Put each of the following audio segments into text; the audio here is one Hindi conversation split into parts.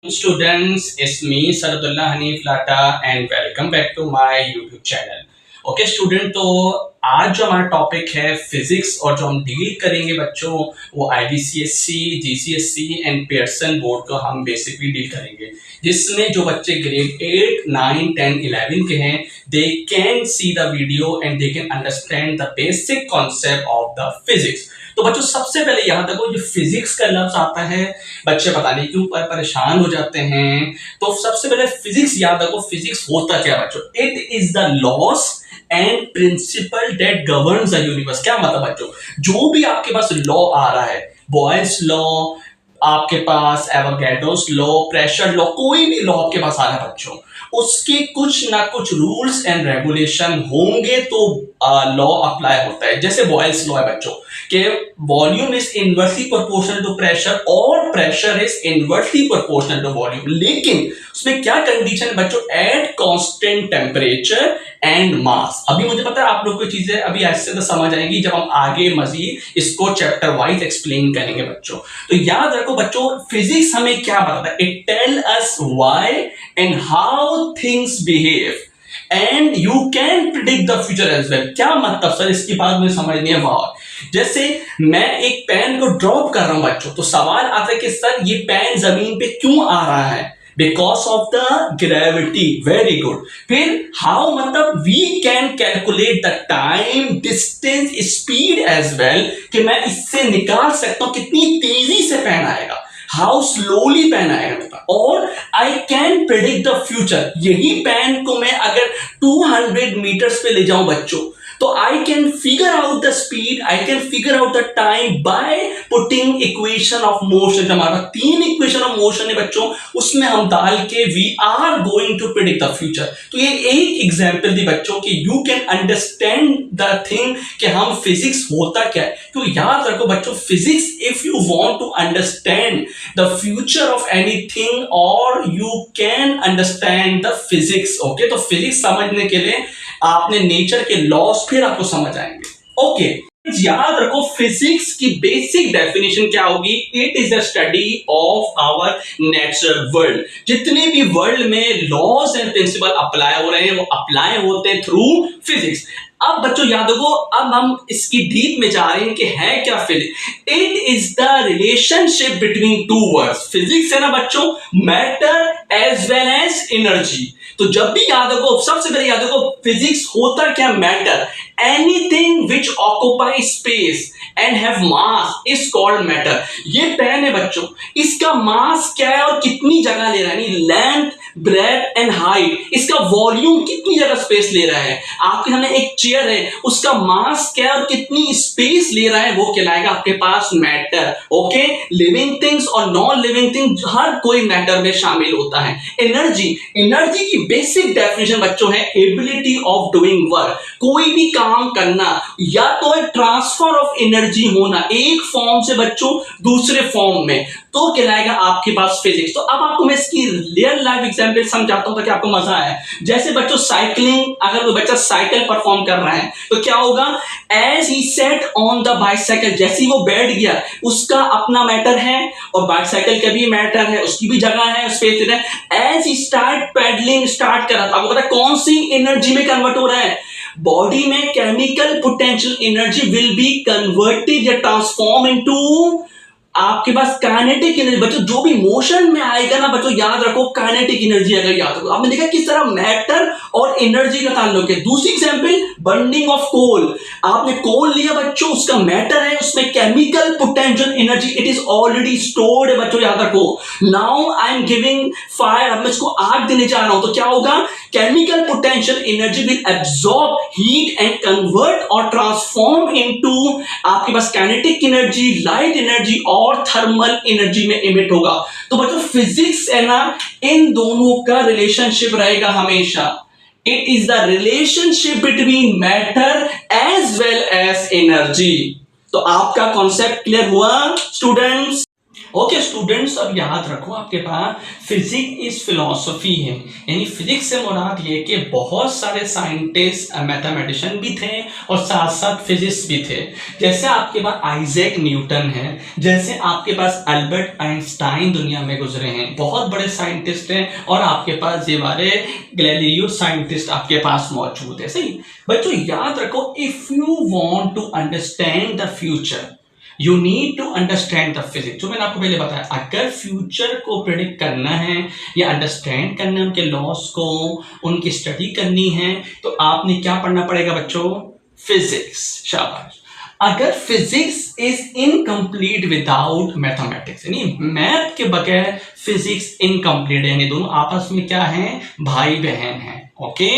Students, it's me Saradullah Hanif Lata and welcome back to my YouTube channel. Okay student, तो आज जो हमारा टॉपिक है फिजिक्स और जो हम डील करेंगे बच्चों वो IBCSC, GCSE and Pearson board का हम बेसिकली डील करेंगे, जिसमें जो बच्चे ग्रेड 8, 9, 10, 11 के हैं they can see the video and they can understand the basic concept of the physics. तो बच्चों सबसे पहले यहाँ तक जो फिजिक्स का लफ्ज आता है बच्चे पता नहीं क्यों परेशान हो जाते हैं। तो सबसे पहले फिजिक्स याद रखो, फिजिक्स होता क्या बच्चों? It is the loss and principal that governs the universe. क्या मतलब बच्चों, जो भी आपके पास लॉ आ रहा है, बॉयल्स लॉ, आपके पास एवोगैड्रोस लॉ, प्रेशर लॉ, कोई भी लॉ आपके पास आ रहा है बच्चों, उसके कुछ ना कुछ रूल्स एंड रेगुलेशन होंगे तो लॉ अप्लाई होता है। जैसे बॉयल्स लॉ है बच्चों कि volume is inversely proportional to pressure और pressure is inversely proportional to volume, लेकिन उसमें क्या कंडीशन है बच्चों? At constant temperature and mass. अभी मुझे पता है आप लोग को चीजें अभी ऐसे तो समझ आएंगी जब हम आगे मजीद इसको चैप्टर वाइज एक्सप्लेन करेंगे बच्चों। तो याद रखो बच्चों, फिजिक्स हमें क्या बताता है? It tell us why and how things behave and you can predict the future as well. क्या मतलब सर, इसकी बात मुझे समझ नहीं है। वाह, जैसे मैं एक पेन को ड्रॉप कर रहा हूं बच्चों, तो सवाल आता है कि सर ये पेन जमीन पे क्यों आ रहा है? Because of the gravity. Very good. फिर हाउ मतलब we can calculate the time, distance, speed as well, कि मैं इससे निकाल सकता हूं कितनी तेजी से पेन आएगा, हाउ स्लोली पेन आएगा, और I can predict the future. यही पेन को मैं अगर 200 मीटर्स पे ले जाऊं बच्चों, तो I can figure out the speed, I can figure out the time by putting equation of motion. हमारा 3 इक्वेशन ऑफ मोशन है बच्चों, उसमें हम डाल के we are going to predict the future. तो ये एक एग्जांपल दी बच्चों कि you can understand the thing कि हम फिजिक्स होता क्या है। तो याद रखो बच्चों, physics if you want to understand the future of anything or you can understand the physics. Okay, तो फिजिक्स समझने के लिए आपने नेचर के लॉस फिर आपको समझ आएंगे। ओके, याद रखो फिजिक्स की बेसिक डेफिनेशन क्या होगी? It is the study of our natural world. जितने भी वर्ल्ड में लॉज एंड प्रिंसिपल अप्लाई हो रहे हैं वो अप्लाई होते हैं थ्रू फिजिक्स। अब बच्चों याद रखो, अब हम इसकी डीप में जा रहे हैं कि है क्या physics. It is the relationship between two words. Physics है ना बच्चों, matter as well as energy. तो जब भी याद रखो, सबसे पहले याद रखो फिजिक्स होता क्या? Matter. Anything which occupy space and have mass is called matter. ये पेन है बच्चों, इसका मास क्या है और कितनी जगह ले रहा है, लेंथ, ब्रेथ एंड हाइट, इसका वॉल्यूम कितनी जगह स्पेस ले रहा है। आपके सामने एक चेयर है, उसका मास क्या है और कितनी स्पेस ले रहा है, वो कहलाएगा आपके पास मैटर। ओके, लिविंग थिंग्स और नॉन लिविंग थिंग्स हर कोई मैटर में शामिल होता है। एनर्जी, एनर्जी की बेसिक डेफिनेशन बच्चों है एबिलिटी ऑफ डूइंग वर्क। कोई भी काम करना या तो है ट्रांसफर ऑफ एनर्जी होना एक फॉर्म से बच्चों दूसरे फॉर्म में, तो कहलाएगा आपके पास फिजिक्स। तो अब आपको मैं इसकी रियल लाइफ एग्जांपल समझाता हूं ताकि आपको मजा आए। जैसे बच्चों साइकिलिंग, अगर कोई बच्चा साइकिल परफॉर्म कर रहा है तो क्या होगा? As he sat on the bicycle, जैसे ही वो बैठ गया, उसका अपना मैटर है और बाइसाइकिल का भी मैटर है, उसकी भी जगह है, स्पेस है। As he start pedalling, start करा, आपको पता है कौन सी एनर्जी में कन्वर्ट हो रहा है? बॉडी में chemical potential energy will be converted या ट्रांसफॉर्म इनटू आपके पास काइनेटिक एनर्जी। बच्चों जो भी मोशन में आएगा ना बच्चों, याद रखो काइनेटिक एनर्जी अगर याद रखो। आपने देखा किस तरह मैटर और एनर्जी का ताल्लुक है। दूसरी एग्जांपल, बर्निंग ऑफ कोल। आपने कोल लिया बच्चों, उसका मैटर है, उसमें chemical potential energy it is already stored है बच्चों, याद रखो। Now I am giving fire, अब मैं इसको आग देने जा रहा हूं, तो क्या होगा? Chemical potential energy will absorb heat and convert और ट्रांसफॉर्म इनटू आपके पास काइनेटिक एनर्जी, लाइट एनर्जी और थर्मल एनर्जी में इमिट होगा। तो बच्चों फिजिक्स है ना, इन दोनों का रिलेशनशिप रहेगा हमेशा। It is the relationship between matter as well as energy. तो आपका कॉन्सेप्ट क्लियर हुआ स्टूडेंट्स? ओके स्टूडेंट्स, अब याद रखो आपके पास फिजिक्स इज फिलोसफी है, यानी फिजिक्स से मुराद ये कि बहुत सारे साइंटिस्ट मैथमेटिशियन भी थे और साथ साथ फिजिक्स भी थे। जैसे आपके पास आइजैक न्यूटन है, जैसे आपके पास अल्बर्ट आइंस्टाइन दुनिया में गुजरे हैं, बहुत बड़े साइंटिस्ट हैं, और आपके पास ये वाले गैलीलियो साइंटिस्ट आपके पास मौजूद है। सही बच्चों, याद रखो, if you want to understand the future you need to understand the physics. जो मैंने आपको पहले बताया, अगर फ्यूचर को प्रिडिक्ट करना है या अंडरस्टैंड करना है, उनके लॉस को, उनकी स्टडी करनी है, तो आपने क्या पढ़ना पड़ेगा बच्चों? फिजिक्स। शाबाश। अगर physics is incomplete without mathematics, यानी मैथ के बगैर फिजिक्स इनकम्प्लीट है, यानी दोनों आपस में क्या है? भाई बहन है। ओके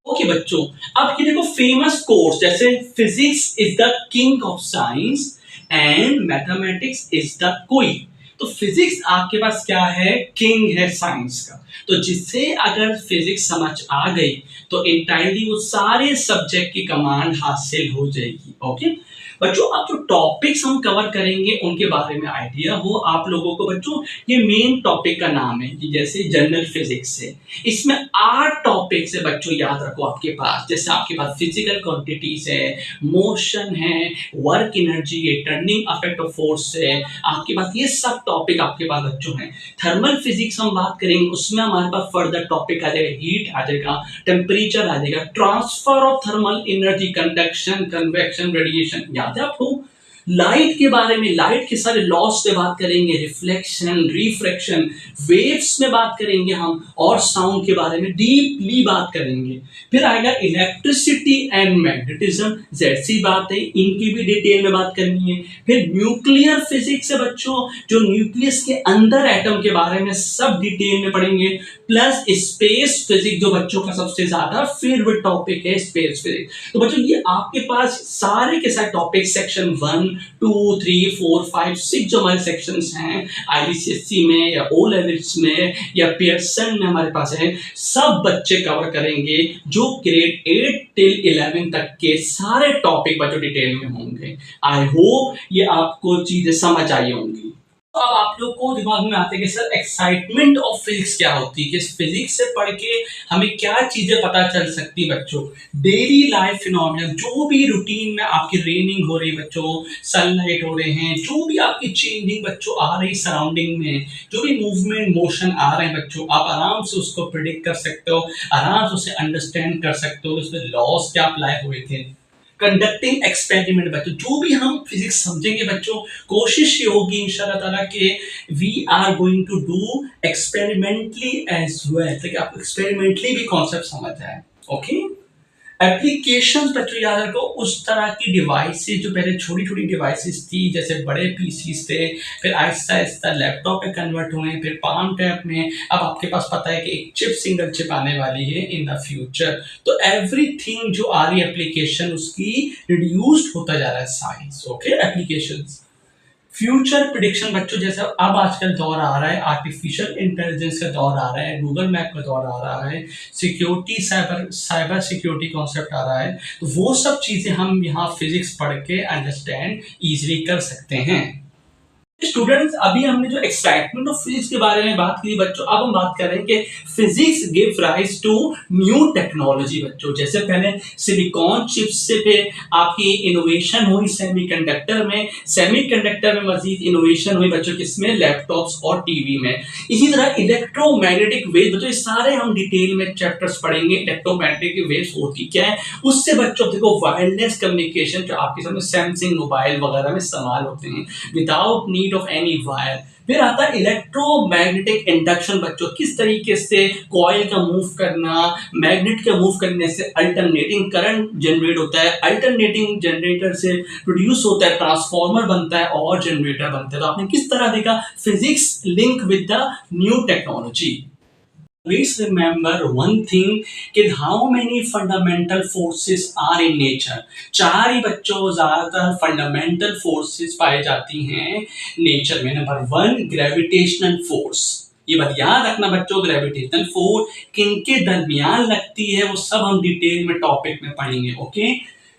ओके बच्चों, अब ये देखो फेमस कोर्स, जैसे physics is the king of science and mathematics is the queen. तो फिजिक्स आपके पास क्या है? किंग है साइंस का। तो जिससे अगर फिजिक्स समझ आ गई तो इंटायरली वो सारे सब्जेक्ट की कमांड हासिल हो जाएगी। ओके बच्चों, अब जो टॉपिक्स हम कवर करेंगे उनके बारे में आइडिया हो आप लोगों को। बच्चों, ये मेन टॉपिक का नाम है कि जैसे जनरल फिजिक्स है, इसमें 8 टॉपिक्स है बच्चों, याद रखो आपके पास। जैसे आपके पास फिजिकल क्वांटिटीज है, मोशन है, वर्क एनर्जी है, टर्निंग इफेक्ट ऑफ फोर्स है, आपके पास ये सब टॉपिक आपके पास बच्चों हैं। थर्मल फिजिक्स हम बात करेंगे, उसमें हमारे पास फर्दर टॉपिक आ जाएगा, हीट आ जाएगा, टेम्परेचर आ जाएगा, transfer of thermal energy, conduction, convection, radiation, याद है आपको। लाइट के बारे में, लाइट के सारे लॉस से बात करेंगे, रिफ्लेक्शन, रिफ्रैक्शन, वेव्स में बात करेंगे हम, और साउंड के बारे में डीपली बात करेंगे। फिर आएगा इलेक्ट्रिसिटी एंड मैग्नेटिज्म, जैसी बात है, इनकी भी डिटेल में बात करनी है। फिर न्यूक्लियर फिजिक्स है बच्चों, जो न्यूक्लियस के अंदर एटम के बारे में सब डिटेल में पढ़ेंगे। प्लस स्पेस फिजिक्स, जो बच्चों का सबसे ज्यादा फेवरेट टॉपिक है, स्पेस फिजिक्स। तो बच्चों, ये आपके पास सारे के सारे टॉपिक सेक्शन 1, 2, 3, 4, 5, 6 जो हमारे सेक्शंस हैं आईसीएसई में या ओ लेवल्स में या पियर्सन में हमारे पास है, सब बच्चे कवर करेंगे, जो ग्रेड 8 टिल 11 तक के सारे टॉपिक बच्चों डिटेल में होंगे। आई होप ये आपको चीजें समझ आई होंगी। तो अब आप लोग को दिमाग में आते हैं कि सर एक्साइटमेंट ऑफ फिजिक्स क्या होती है, कि फिजिक्स से पढ़ के हमें क्या चीजें पता चल सकती बच्चों। डेली लाइफ फिनोमिना, जो भी रूटीन में आपकी रेनिंग हो रही बच्चों, सनलाइट हो रहे हैं, जो भी आपकी चेंजिंग बच्चों आ रही सराउंडिंग में, जो भी मूवमेंट मोशन आ रहे हैं बच्चों, आप आराम से उसको प्रिडिक्ट कर सकते हो, आराम से उसे अंडरस्टैंड कर सकते हो, उसमें लॉस क्या अप्लाई हुए थे। कंडक्टिंग एक्सपेरिमेंट बच्चों, जो भी हम फिजिक्स समझेंगे बच्चों, कोशिश ये होगी इंशाल्लाह ताला कि we are going to do experimentally as well, ताकि आप एक्सपेरिमेंटली भी कॉन्सेप्ट समझ जाए। ओके एप्लीकेशंस बच्चों, याद रखो, उस तरह की डिवाइसेस जो पहले छोटी छोटी डिवाइसेस थी, जैसे बड़े पीसीस थे, फिर आहिस्ता आहिस्ता लैपटॉप में कन्वर्ट हुए, फिर पाम टैब में, अब आपके पास पता है कि एक चिप, सिंगल चिप आने वाली है इन द फ्यूचर। तो एवरीथिंग जो आ रही एप्लीकेशन उसकी रिड्यूस्ड होता जा रहा है size. Okay applications, future prediction बच्चों, जैसे अब आजकल दौर आ रहा है आर्टिफिशियल इंटेलिजेंस का दौर आ रहा है, गूगल मैप का दौर आ रहा है, सिक्योरिटी, साइबर सिक्योरिटी कॉन्सेप्ट आ रहा है, तो वो सब चीजें हम यहाँ फिजिक्स पढ़ के अंडरस्टैंड इजीली कर सकते हैं। स्टूडेंट्स, अभी हमने जो एक्साइटमेंट ऑफ फिजिक्स के बारे में बात की बच्चों, अब हम बात कर रहे हैं कि physics give rise to new technology बच्चों। जैसे पहले सिलिकॉन चिप्स से फिर आपकी इनोवेशन हुई सेमीकंडक्टर में, सेमीकंडक्टर में मजीद इनोवेशन हुई बच्चों किसमें? लैपटॉप्स और टीवी में। इसी तरह इलेक्ट्रोमैग्नेटिक वेव बच्चों, ये सारे हम डिटेल में चैप्टर्स पढ़ेंगे। इलेक्ट्रोमैग्नेटिक वेव्स होती क्या है, उससे बच्चों देखो वायरलेस कम्युनिकेशन जो आपके सामने सैमसंग मोबाइल वगैरह में इस्तेमाल होते हैं without need of any wire. फिर आता है इलेक्ट्रोमैग्नेटिक इंडक्शन बच्चों, किस तरीके से कॉइल का मूव करना, मैग्नेट के मूव करने से अल्टरनेटिंग करंट जनरेट होता है, अल्टरनेटिंग जनरेटर से प्रोड्यूस होता है, ट्रांसफॉर्मर बनता है और जनरेटर बनता है। तो आपने किस तरह देखा physics link with the new technology. Please remember one thing कि how many fundamental forces are in nature। 4 ही बच्चों ज्यादातर फंडामेंटल फोर्सेस पाई जाती हैं नेचर में। नंबर 1 ग्रेविटेशनल फोर्स, ये बात याद रखना बच्चों, ग्रेविटेशनल फोर्स किनके दरमियान लगती है वो सब हम डिटेल में टॉपिक में पढ़ेंगे। ओके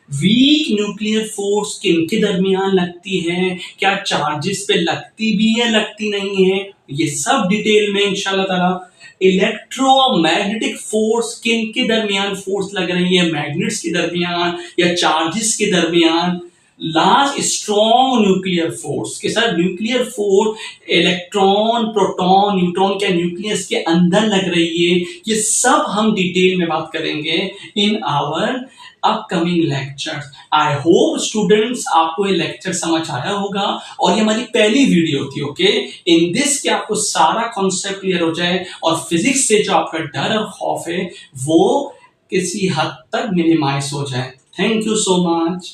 वीक न्यूक्लियर फोर्स किनके दरमियान लगती है, क्या चार्जेस पे लगती भी है, लगती नहीं है, ये सब डिटेल में इंशाल्लाह ताला। इलेक्ट्रोमैग्नेटिक फोर्स किनके दरमियान फोर्स लग रही है, मैग्नेट्स के दरमियान या चार्जेस के दरमियान। लास्ट स्ट्रॉन्ग न्यूक्लियर फोर्स के साथ nuclear force electron, proton, neutron क्या न्यूक्लियस के अंदर लग रही है, ये सब हम डिटेल में बात करेंगे in our upcoming lectures. I hope students आपको ये लेक्चर समझ आया होगा और ये हमारी पहली वीडियो थी। ओके, इन दिस के आपको सारा कॉन्सेप्ट क्लियर हो जाए और फिजिक्स से जो आपका डर और खौफ है वो किसी हद तक मिनिमाइज हो जाए। Thank you so much.